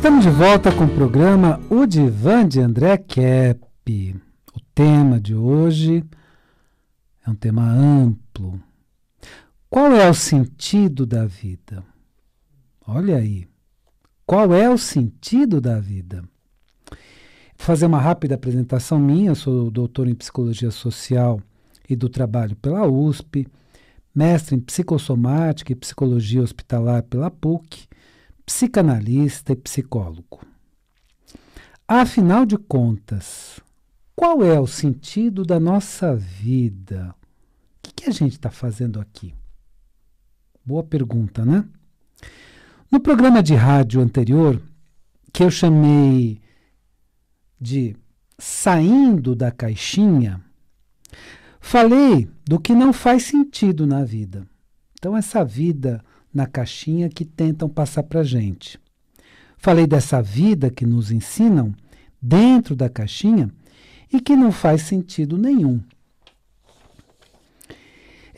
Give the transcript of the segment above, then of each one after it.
Estamos de volta com o programa O Divã de André Kepp. O tema de hoje é um tema amplo. Qual é o sentido da vida? Olha aí. Qual é o sentido da vida? Vou fazer uma rápida apresentação minha. Eu sou doutor em Psicologia Social e do Trabalho pela USP, mestre em Psicossomática e Psicologia Hospitalar pela PUC, psicanalista e psicólogo. Afinal de contas, qual é o sentido da nossa vida? O que a gente está fazendo aqui? Boa pergunta, né? No programa de rádio anterior, que eu chamei de Saindo da Caixinha, falei do que não faz sentido na vida. Então, essa vida na caixinha que tentam passar para a gente. Falei dessa vida que nos ensinam dentro da caixinha e que não faz sentido nenhum.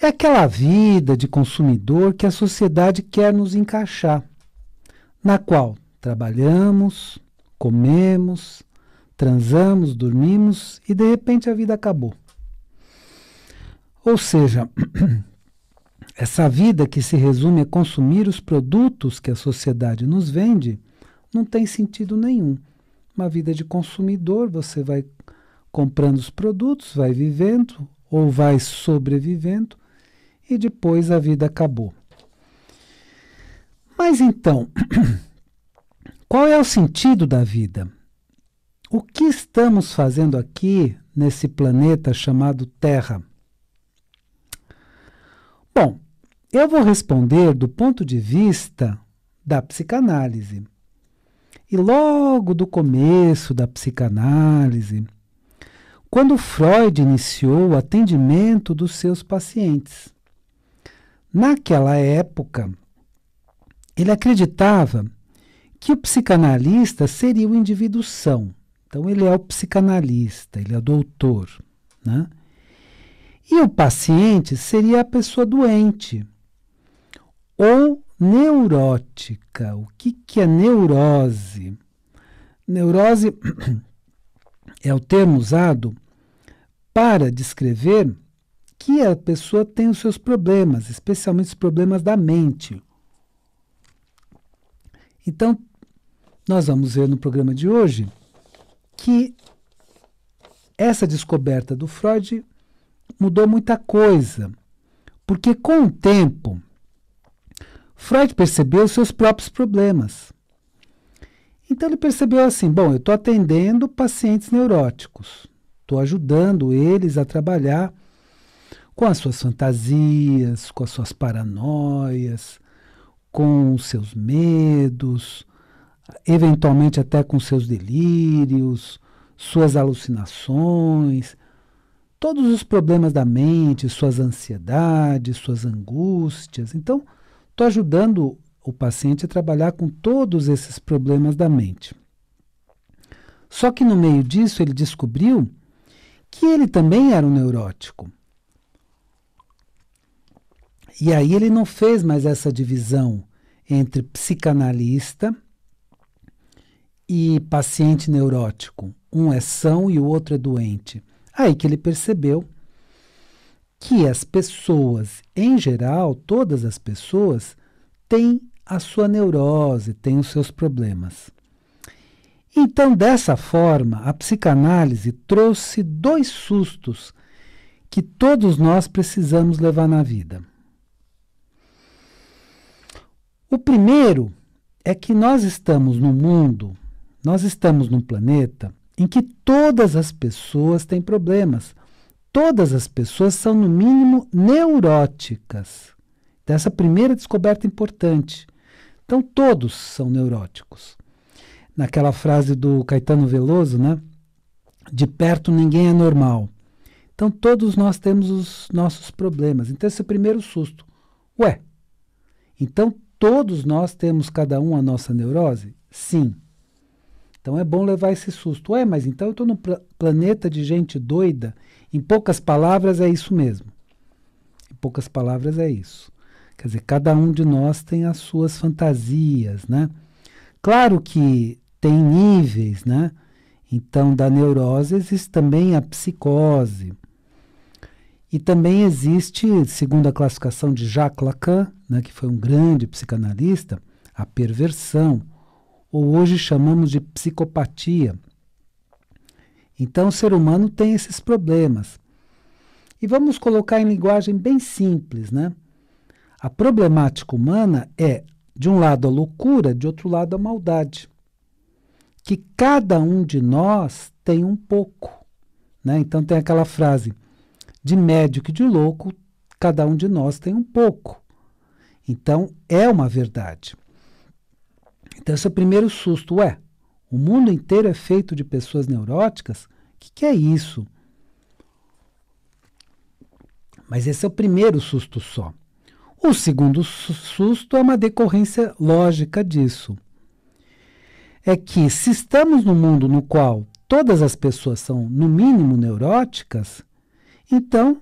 É aquela vida de consumidor que a sociedade quer nos encaixar, na qual trabalhamos, comemos, transamos, dormimos e de repente a vida acabou. Ou seja, essa vida que se resume a consumir os produtos que a sociedade nos vende não tem sentido nenhum. Uma vida de consumidor, você vai comprando os produtos, vai vivendo ou vai sobrevivendo e depois a vida acabou. Mas então, qual é o sentido da vida? O que estamos fazendo aqui nesse planeta chamado Terra? Bom, eu vou responder do ponto de vista da psicanálise. E logo do começo da psicanálise, quando Freud iniciou o atendimento dos seus pacientes. Naquela época, ele acreditava que o psicanalista seria o indivíduo são. Então, ele é o psicanalista, ele é o doutor, né? E o paciente seria a pessoa doente ou neurótica. O que é neurose? Neurose é o termo usado para descrever que a pessoa tem os seus problemas, especialmente os problemas da mente. Então, nós vamos ver no programa de hoje que essa descoberta do Freud mudou muita coisa, porque com o tempo Freud percebeu os seus próprios problemas. Então ele percebeu assim, bom, eu estou atendendo pacientes neuróticos, estou ajudando eles a trabalhar com as suas fantasias, com as suas paranoias, com os seus medos, eventualmente até com seus delírios, suas alucinações, todos os problemas da mente, suas ansiedades, suas angústias. Então, estou ajudando o paciente a trabalhar com todos esses problemas da mente. Só que no meio disso ele descobriu que ele também era um neurótico. E aí ele não fez mais essa divisão entre psicanalista e paciente neurótico. Um é são e o outro é doente. Aí que ele percebeu que as pessoas, em geral, todas as pessoas, têm a sua neurose, têm os seus problemas. Então, dessa forma, a psicanálise trouxe 2 sustos que todos nós precisamos levar na vida. O primeiro é que nós estamos num mundo, nós estamos num planeta em que todas as pessoas têm problemas. Todas as pessoas são, no mínimo, neuróticas. Essa primeira descoberta importante. Então, todos são neuróticos. Naquela frase do Caetano Veloso, né? De perto ninguém é normal. Então, todos nós temos os nossos problemas. Então, esse é o primeiro susto. Ué, então todos nós temos cada um a nossa neurose? Sim. Então é bom levar esse susto. Ué, mas então eu estou num planeta de gente doida? Em poucas palavras é isso mesmo. Em poucas palavras é isso. Quer dizer, cada um de nós tem as suas fantasias, né? Claro que tem níveis, né? Então, da neurose existe também a psicose. E também existe, segundo a classificação de Jacques Lacan, né, que foi um grande psicanalista, a perversão, ou hoje chamamos de psicopatia. Então, o ser humano tem esses problemas. E vamos colocar em linguagem bem simples, né? A problemática humana é, de um lado, a loucura, de outro lado, a maldade. Que cada um de nós tem um pouco, né? Então tem aquela frase, de médico e de louco, cada um de nós tem um pouco. Então, é uma verdade. Então, esse é o primeiro susto. Ué, o mundo inteiro é feito de pessoas neuróticas? O que é isso? Mas esse é o primeiro susto só. O segundo susto é uma decorrência lógica disso. É que se estamos num mundo no qual todas as pessoas são, no mínimo, neuróticas, então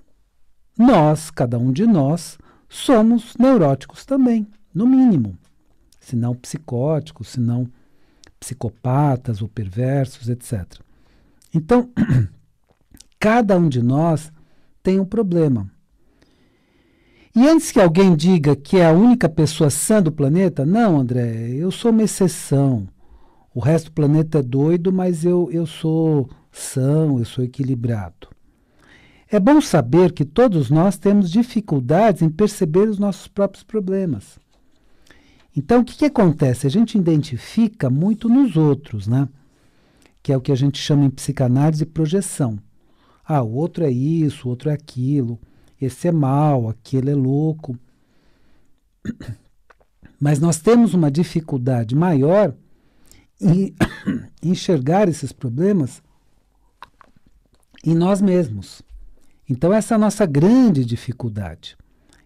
nós, cada um de nós, somos neuróticos também, no mínimo. Se não psicóticos, se não psicopatas ou perversos, etc. Então, cada um de nós tem um problema. E antes que alguém diga que é a única pessoa sã do planeta, não, André, eu sou uma exceção. O resto do planeta é doido, mas eu sou são, eu sou equilibrado. É bom saber que todos nós temos dificuldades em perceber os nossos próprios problemas. Então, o que acontece? A gente identifica muito nos outros, né? Que é o que a gente chama em psicanálise de projeção. Ah, o outro é isso, o outro é aquilo. Esse é mau, aquele é louco. Mas nós temos uma dificuldade maior em enxergar esses problemas em nós mesmos. Então essa é a nossa grande dificuldade,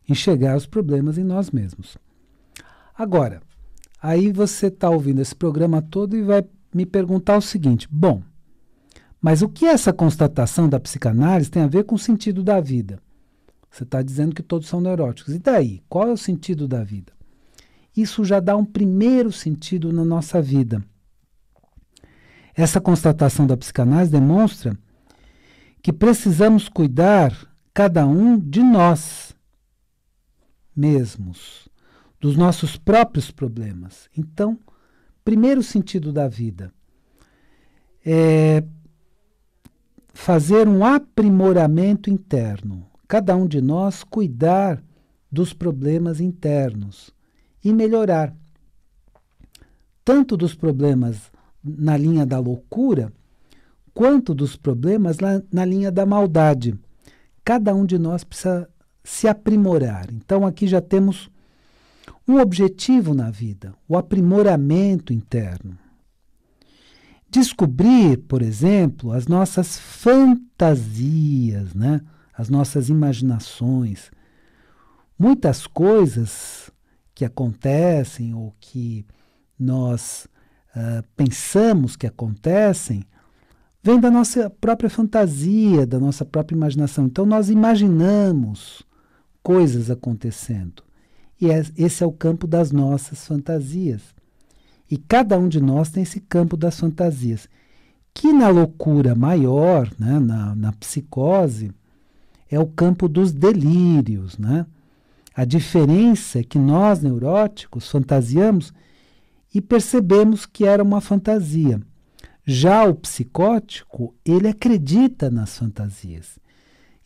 enxergar os problemas em nós mesmos. Agora, aí você está ouvindo esse programa todo e vai me perguntar o seguinte, bom, mas o que essa constatação da psicanálise tem a ver com o sentido da vida? Você está dizendo que todos são neuróticos. E daí? Qual é o sentido da vida? Isso já dá um primeiro sentido na nossa vida. Essa constatação da psicanálise demonstra que precisamos cuidar, cada um de nós mesmos, dos nossos próprios problemas. Então, primeiro sentido da vida é fazer um aprimoramento interno. Cada um de nós cuidar dos problemas internos e melhorar. Tanto dos problemas na linha da loucura, quanto dos problemas na linha da maldade. Cada um de nós precisa se aprimorar. Então aqui já temos um objetivo na vida, o aprimoramento interno. Descobrir, por exemplo, as nossas fantasias, né? As nossas imaginações. Muitas coisas que acontecem ou que nós pensamos que acontecem vêm da nossa própria fantasia, da nossa própria imaginação. Então nós imaginamos coisas acontecendo. E esse é o campo das nossas fantasias. E cada um de nós tem esse campo das fantasias, que na loucura maior, né, na psicose, é o campo dos delírios, né? A diferença é que nós, neuróticos, fantasiamos e percebemos que era uma fantasia. Já o psicótico, ele acredita nas fantasias.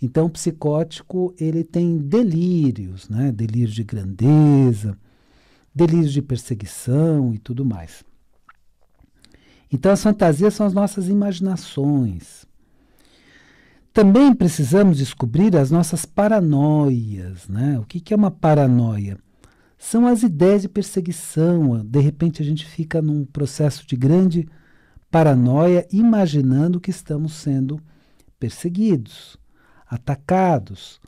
Então, o psicótico, ele tem delírios, né? Delírios de grandeza, delírios de perseguição e tudo mais. Então, as fantasias são as nossas imaginações. Também precisamos descobrir as nossas paranoias, né? O que é uma paranoia? São as ideias de perseguição. De repente a gente fica num processo de grande paranoia, imaginando que estamos sendo perseguidos, atacados.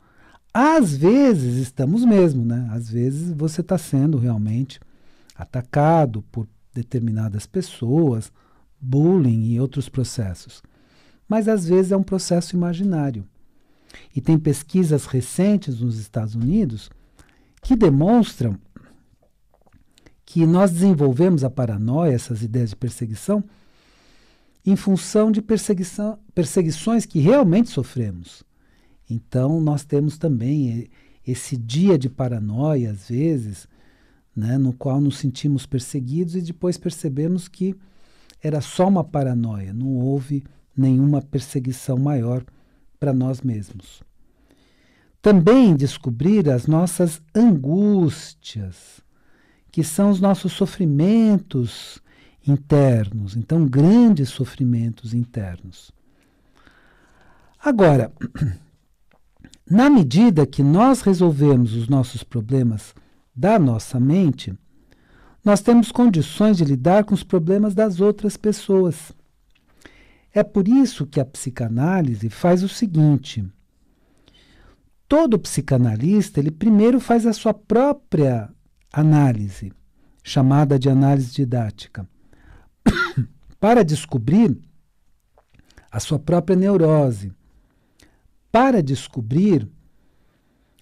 Às vezes estamos mesmo, né? Às vezes você está sendo realmente atacado por determinadas pessoas, bullying e outros processos. Mas às vezes é um processo imaginário. E tem pesquisas recentes nos Estados Unidos que demonstram que nós desenvolvemos a paranoia, essas ideias de perseguição, em função de perseguições que realmente sofremos. Então, nós temos também esse dia de paranoia, às vezes, né, no qual nos sentimos perseguidos e depois percebemos que era só uma paranoia, não houve nenhuma perseguição maior para nós mesmos. Também descobrir as nossas angústias, que são os nossos sofrimentos internos, então grandes sofrimentos internos. Agora, na medida que nós resolvemos os nossos problemas da nossa mente, nós temos condições de lidar com os problemas das outras pessoas. É por isso que a psicanálise faz o seguinte: todo psicanalista, ele primeiro faz a sua própria análise, chamada de análise didática, para descobrir a sua própria neurose, para descobrir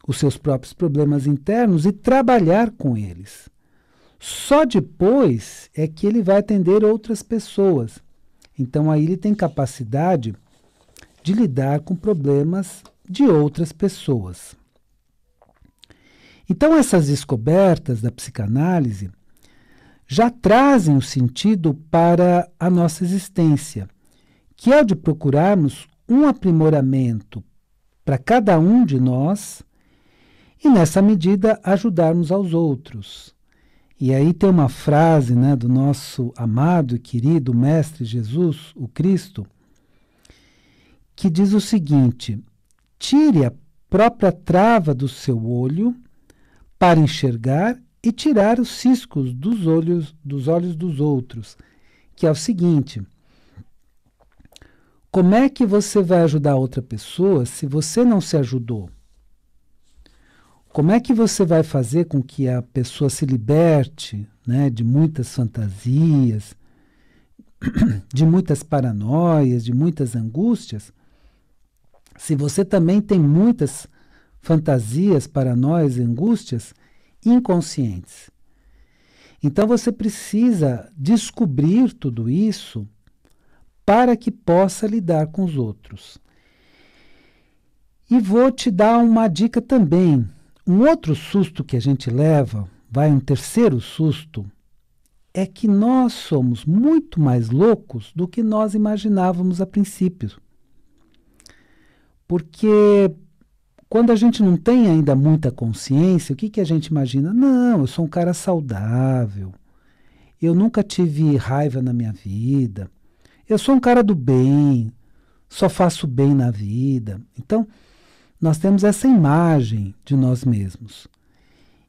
os seus próprios problemas internos e trabalhar com eles. Só depois é que ele vai atender outras pessoas. Então aí ele tem capacidade de lidar com problemas de outras pessoas. Então essas descobertas da psicanálise já trazem o sentido para a nossa existência, que é o de procurarmos um aprimoramento para cada um de nós e, nessa medida, ajudarmos aos outros. E aí tem uma frase, né, do nosso amado e querido Mestre Jesus, o Cristo, que diz o seguinte: tire a própria trava do seu olho para enxergar e tirar os ciscos dos olhos dos outros, que é o seguinte: como é que você vai ajudar outra pessoa se você não se ajudou? Como é que você vai fazer com que a pessoa se liberte, né, de muitas fantasias, de muitas paranoias, de muitas angústias, se você também tem muitas fantasias, paranoias e angústias inconscientes? Então você precisa descobrir tudo isso para que possa lidar com os outros. E vou te dar uma dica também. Um outro susto que a gente leva, um terceiro susto, é que nós somos muito mais loucos do que nós imaginávamos a princípio. Porque quando a gente não tem ainda muita consciência, o que a gente imagina? Não, eu sou um cara saudável, eu nunca tive raiva na minha vida, eu sou um cara do bem, só faço bem na vida. Então, nós temos essa imagem de nós mesmos.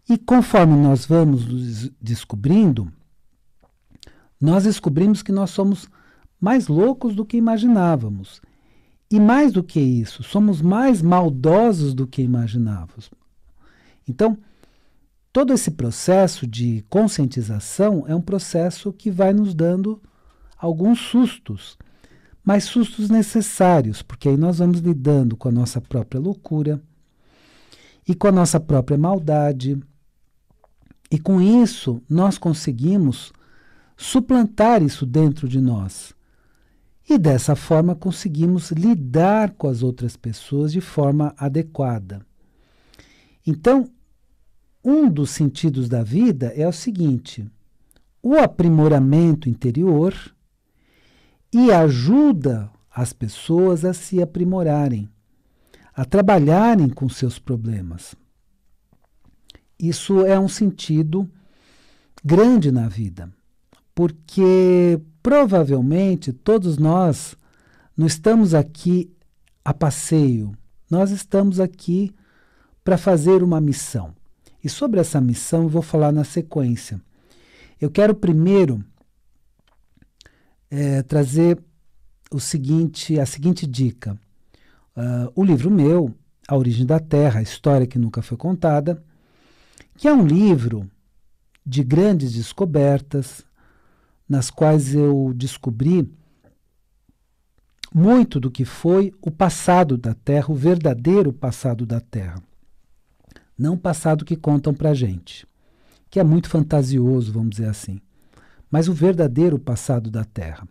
E conforme nós vamos nos descobrindo, nós descobrimos que nós somos mais loucos do que imaginávamos. E mais do que isso, somos mais maldosos do que imaginávamos. Então, todo esse processo de conscientização é um processo que vai nos dando alguns sustos, mas sustos necessários, porque aí nós vamos lidando com a nossa própria loucura e com a nossa própria maldade. E com isso, nós conseguimos suplantar isso dentro de nós. E dessa forma conseguimos lidar com as outras pessoas de forma adequada. Então, um dos sentidos da vida é o seguinte: o aprimoramento interior e ajuda as pessoas a se aprimorarem, a trabalharem com seus problemas. Isso é um sentido grande na vida, porque provavelmente todos nós não estamos aqui a passeio, nós estamos aqui para fazer uma missão. E sobre essa missão eu vou falar na sequência. Eu quero primeiro trazer a seguinte dica. O livro meu, A Origem da Terra, a História que Nunca Foi Contada, que é um livro de grandes descobertas, nas quais eu descobri muito do que foi o passado da Terra, o verdadeiro passado da Terra. Não o passado que contam para a gente, que é muito fantasioso, vamos dizer assim, mas o verdadeiro passado da Terra.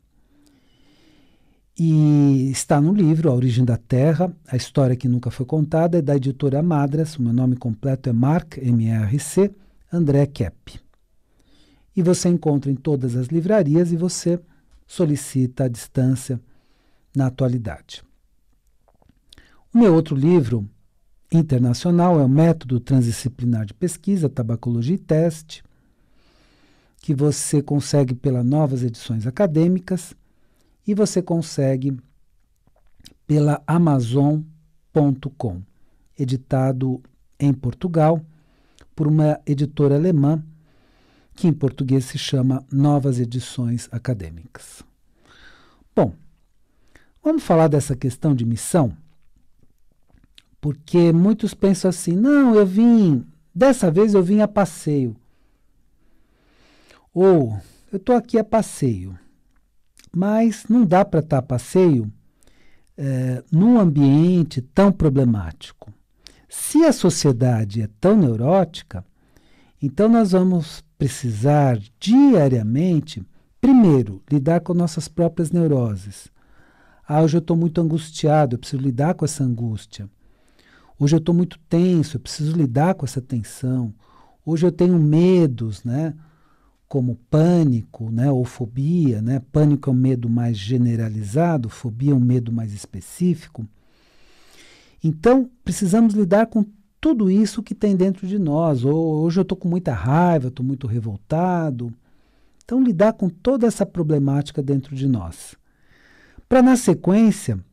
E está no livro A Origem da Terra, a história que nunca foi contada, é da editora Madras. O meu nome completo é Marc, M-A-R-C, André Kepp. E você encontra em todas as livrarias e você solicita à distância na atualidade. O meu outro livro internacional é o Método Transdisciplinar de Pesquisa, Tabacologia e Teste, que você consegue pelas Novas Edições Acadêmicas e você consegue pela Amazon.com, editado em Portugal por uma editora alemã que em português se chama Novas Edições Acadêmicas. Bom, vamos falar dessa questão de missão, porque muitos pensam assim, não, dessa vez eu vim a passeio, ou eu estou aqui a passeio, mas não dá para estar a passeio num ambiente tão problemático. Se a sociedade é tão neurótica, então nós vamos precisar diariamente, primeiro, lidar com nossas próprias neuroses. Hoje eu estou muito angustiado, eu preciso lidar com essa angústia. Hoje eu estou muito tenso, eu preciso lidar com essa tensão. Hoje eu tenho medos, né? Como pânico, né? Ou fobia. Né? Pânico é um medo mais generalizado, fobia é um medo mais específico. Então, precisamos lidar com tudo isso que tem dentro de nós. Hoje eu estou com muita raiva, estou muito revoltado. Então, lidar com toda essa problemática dentro de nós. Para, na sequência,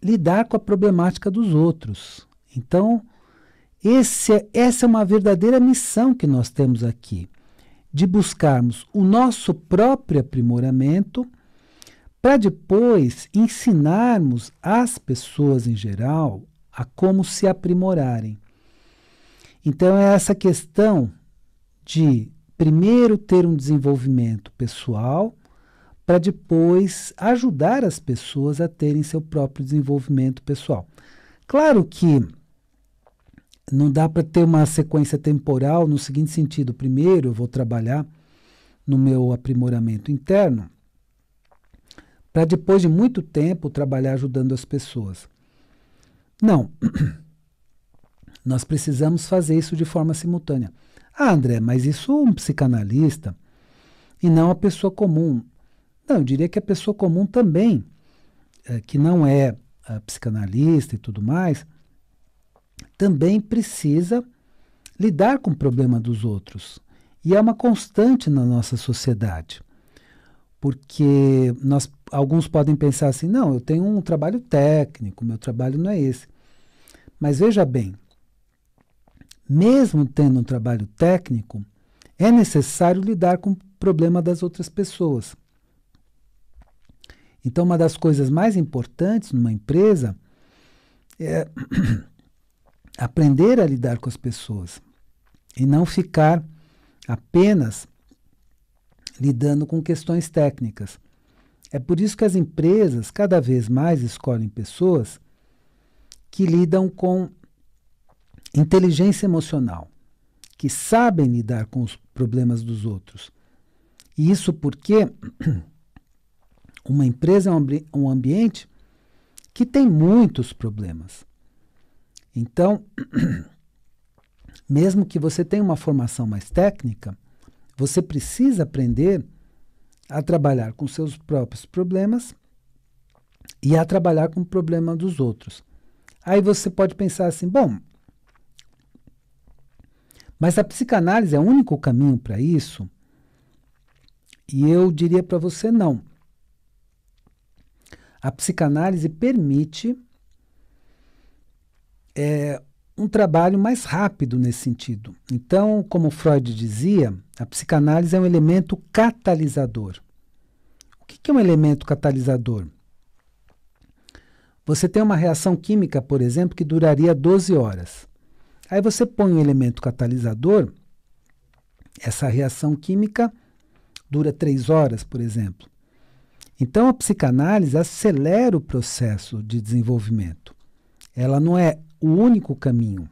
lidar com a problemática dos outros. Então, essa é uma verdadeira missão que nós temos aqui, de buscarmos o nosso próprio aprimoramento para depois ensinarmos as pessoas em geral a como se aprimorarem. Então, é essa questão de primeiro ter um desenvolvimento pessoal para depois ajudar as pessoas a terem seu próprio desenvolvimento pessoal. Claro que não dá para ter uma sequência temporal no seguinte sentido. Primeiro eu vou trabalhar no meu aprimoramento interno para depois de muito tempo trabalhar ajudando as pessoas. Não. Nós precisamos fazer isso de forma simultânea. Ah, André, mas isso um psicanalista e não a pessoa comum. Não, eu diria que a pessoa comum também, que não é psicanalista e tudo mais, também precisa lidar com o problema dos outros. E é uma constante na nossa sociedade. Porque alguns podem pensar assim, não, eu tenho um trabalho técnico, meu trabalho não é esse. Mas veja bem, mesmo tendo um trabalho técnico, é necessário lidar com o problema das outras pessoas. Então, uma das coisas mais importantes numa empresa é aprender a lidar com as pessoas e não ficar apenas lidando com questões técnicas. É por isso que as empresas cada vez mais escolhem pessoas que lidam com inteligência emocional, que sabem lidar com os problemas dos outros. E isso porque uma empresa é um ambiente que tem muitos problemas. Então, mesmo que você tenha uma formação mais técnica, você precisa aprender a trabalhar com seus próprios problemas e a trabalhar com o problema dos outros. Aí você pode pensar assim, bom, mas a psicanálise é o único caminho para isso? E eu diria para você não. A psicanálise permite um trabalho mais rápido nesse sentido. Então, como Freud dizia, a psicanálise é um elemento catalisador. O que é um elemento catalisador? Você tem uma reação química, por exemplo, que duraria 12 horas. Aí você põe um elemento catalisador, essa reação química dura 3 horas, por exemplo. Então, a psicanálise acelera o processo de desenvolvimento. Ela não é o único caminho,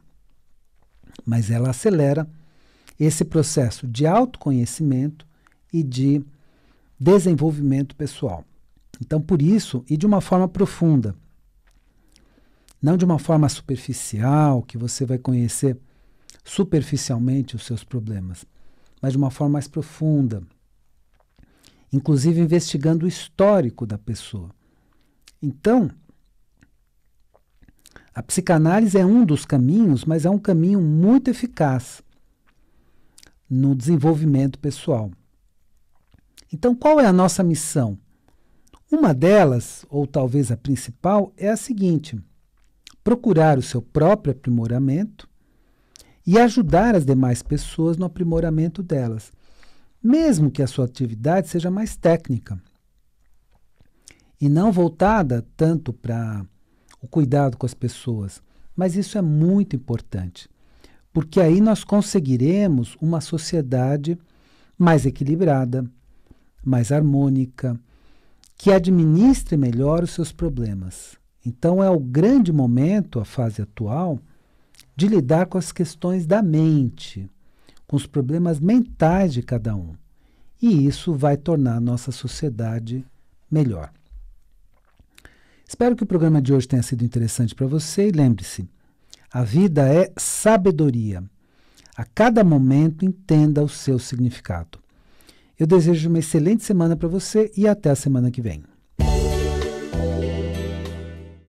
mas ela acelera esse processo de autoconhecimento e de desenvolvimento pessoal. Então, por isso, e de uma forma profunda, não de uma forma superficial, que você vai conhecer superficialmente os seus problemas, mas de uma forma mais profunda, inclusive investigando o histórico da pessoa. Então, a psicanálise é um dos caminhos, mas é um caminho muito eficaz no desenvolvimento pessoal. Então, qual é a nossa missão? Uma delas, ou talvez a principal, é a seguinte: procurar o seu próprio aprimoramento e ajudar as demais pessoas no aprimoramento delas, mesmo que a sua atividade seja mais técnica e não voltada tanto para o cuidado com as pessoas. Mas isso é muito importante, porque aí nós conseguiremos uma sociedade mais equilibrada, mais harmônica, que administre melhor os seus problemas. Então é o grande momento, a fase atual, de lidar com as questões da mente, com os problemas mentais de cada um. E isso vai tornar a nossa sociedade melhor. Espero que o programa de hoje tenha sido interessante para você e lembre-se, a vida é sabedoria. A cada momento entenda o seu significado. Eu desejo uma excelente semana para você e até a semana que vem.